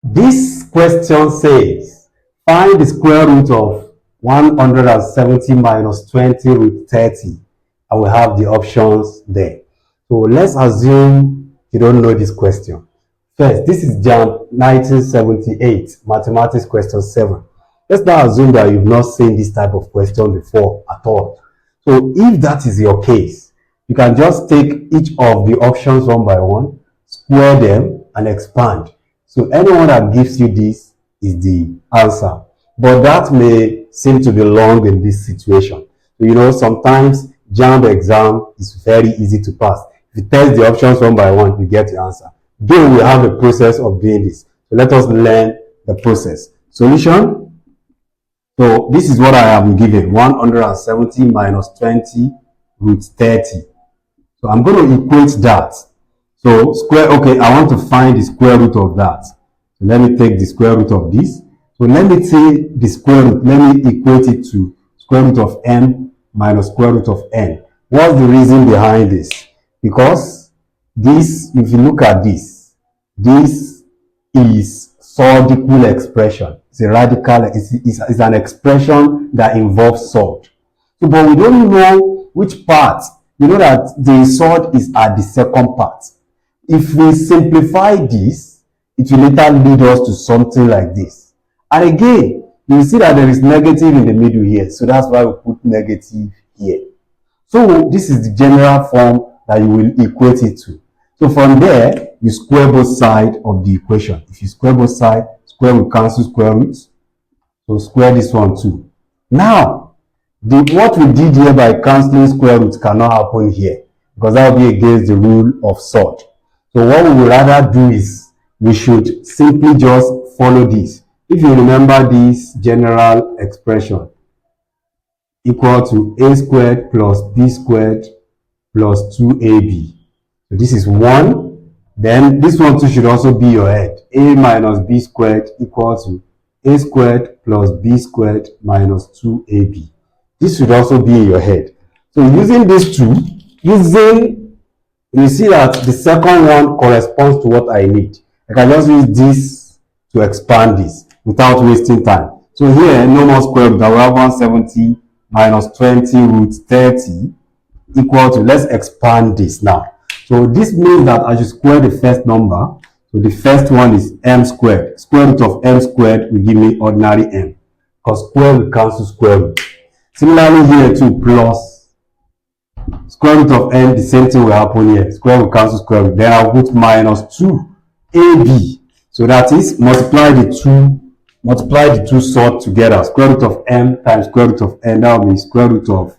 This question says, find the square root of 170 minus 20 root 30. And we have the options there. So let's assume you don't know this question. First, this is JAMB 1978, Mathematics question 7. Let's now assume that you've not seen this type of question before at all. So if that is your case, you can just take each of the options one by one, square them, and expand. So anyone that gives you this is the answer. But that may seem to be long in this situation. So, you know, sometimes JAMB exam is very easy to pass. If you test the options one by one, you get the answer. Though we have a process of doing this. So let us learn the process. Solution. So this is what I am given. 170 minus 20 root 30. So I'm going to equate that. So square, okay, I want to find the square root of that. So let me take the square root of this. So let me take the square root, let me equate it to square root of m minus square root of n. What's the reason behind this? Because this, if you look at this is surgical expression. It's a radical, it's an expression that involves surd. So, but we don't know which part. You know that the surd is at the second part. If we simplify this, it will later lead us to something like this. And again, you will see that there is negative in the middle here. So that's why we put negative here. So this is the general form that you will equate it to. So from there, you square both sides of the equation. If you square both sides, square will cancel square roots. So square this one too. Now, what we did here by cancelling square roots cannot happen here, because that will be against the rule of surd. So what we would rather do is, we should simply just follow this. If you remember this general expression, equal to a squared plus b squared plus 2ab. So this is 1. Then this one too should also be your head. A minus b squared equal to a squared plus b squared minus 2ab. This should also be in your head. So using these two, you see that the second one corresponds to what I need. I can just use this to expand this without wasting time. So here, no more square root. I will have 170 minus 20 root 30 equal to, let's expand this now. So this means that I should square the first number. So the first one is m squared. Square root of m squared will give me ordinary m, because square will cancel square root. Similarly here too, plus square root of n, the same thing will happen here. Square will cancel square root. Then I'll put minus 2ab. So that is multiply the two sort together. Square root of m times square root of n, that will be square root of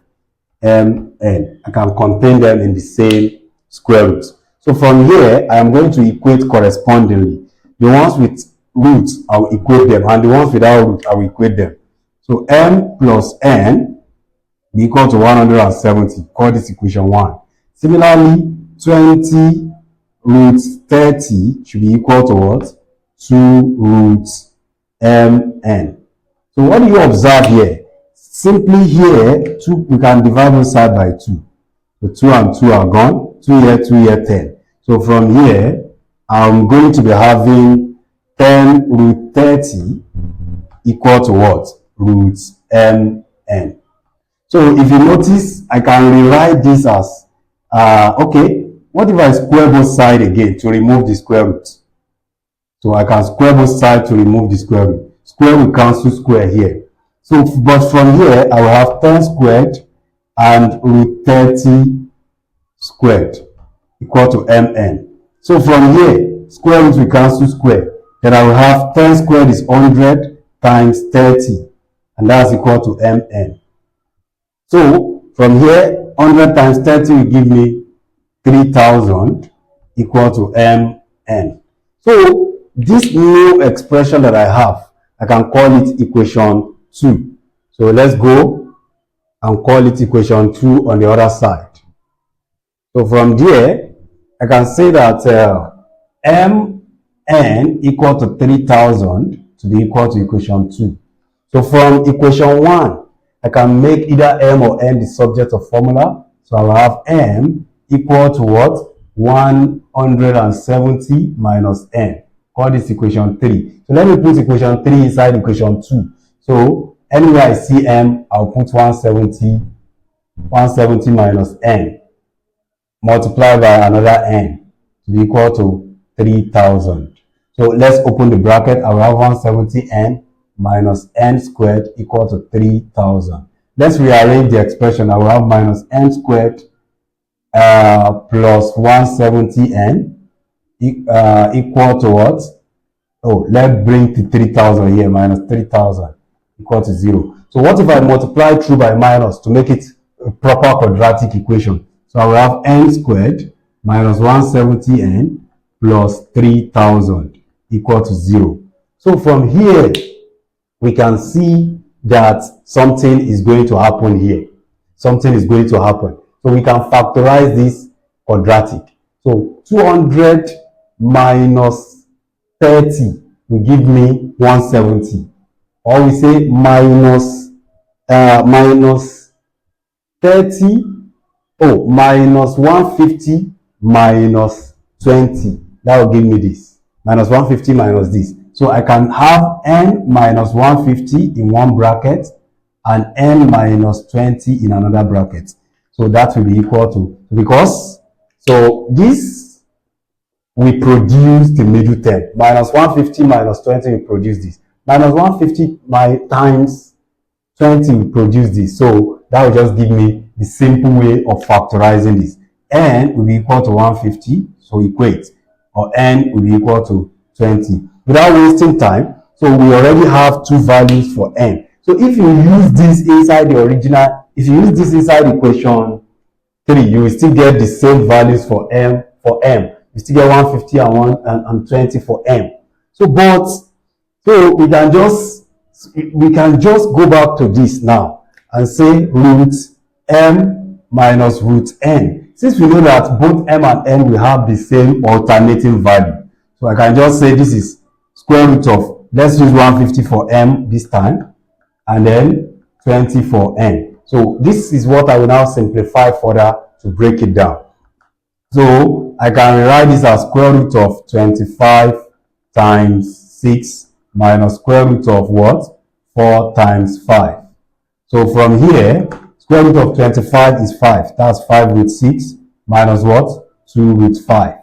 mn. I can contain them in the same square root. So from here, I am going to equate correspondingly. The ones with roots, I will equate them, and the ones without root, I will equate them. So m plus n be equal to 170. Call this equation 1. Similarly, 20 root 30 should be equal to what? 2 root mn. So what do you observe here? Simply here, we can divide both sides by 2. So 2 and 2 are gone. 2 here, 10. So from here, I'm going to be having 10 root 30 equal to what? Root mn. So if you notice, I can rewrite this as, okay, what if I square both sides again to remove the square root? So I can square both sides to remove the square root. Square will cancel square here. So, but from here, I will have 10 squared and root 30 squared equal to mn. So from here, square root will cancel square. Then I will have 10 squared is 100 times 30, and that's equal to mn. So from here, 100 times 30 will give me 3000 equal to mn. So this new expression that I have, I can call it equation 2. So let's go and call it equation 2 on the other side. So from there, I can say that mn equal to 3000 to be equal to equation 2. So from equation 1, I can make either m or n the subject of formula. So I will have m equal to what? 170 minus n. Call this equation 3. So let me put equation 3 inside equation 2. So anywhere I see m, I'll put 170 minus n multiplied by another n to be equal to 3000. So let's open the bracket. I will have 170n minus n squared equal to 3000. Let's rearrange the expression. I will have minus n squared plus 170n equal to what? Oh, let's bring the 3000 here, minus 3000 equal to 0. So what if I multiply through by minus to make it a proper quadratic equation? So I will have n squared minus 170n plus 3000 equal to 0. So from here, we can see that something is going to happen here. Something is going to happen. So we can factorize this quadratic. So 200 minus 30 will give me 170. Or we say minus 30, minus 150 minus 20. That will give me this. Minus 150 minus this. So I can have n minus 150 in one bracket and n minus 20 in another bracket. So that will be equal to, because, so this we produce the middle term. Minus 150 minus 20 will produce this. Minus 150 times 20 will produce this. So that will just give me the simple way of factorizing this. N will be equal to 150, so equate. Or n will be equal to 20. Without wasting time, so we already have two values for n. So if you use this inside the original, if you use this inside equation 3, you will still get the same values for m. You still get 150 and 20 for m. So we can just go back to this now and say root m minus root n. Since we know that both m and n will have the same alternating value, so I can just say this is square root of, let's use 150 for m this time, and then 20 for n. So this is what I will now simplify further to break it down. So I can rewrite this as square root of 25 times 6 minus square root of what? 4 times 5. So from here, square root of 25 is 5. That's 5 root 6 minus what? 2 root 5.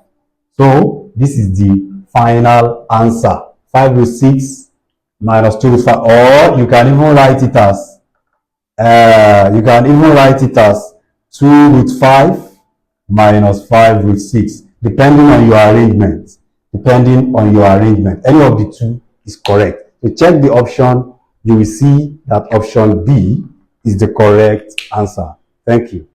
So this is the final answer. 5 root 6 minus 2 root 5. Or you can even write it as 2 root 5 minus 5 root 6, depending on your arrangement. Any of the two is correct. So check the option, you will see that option B is the correct answer. Thank you.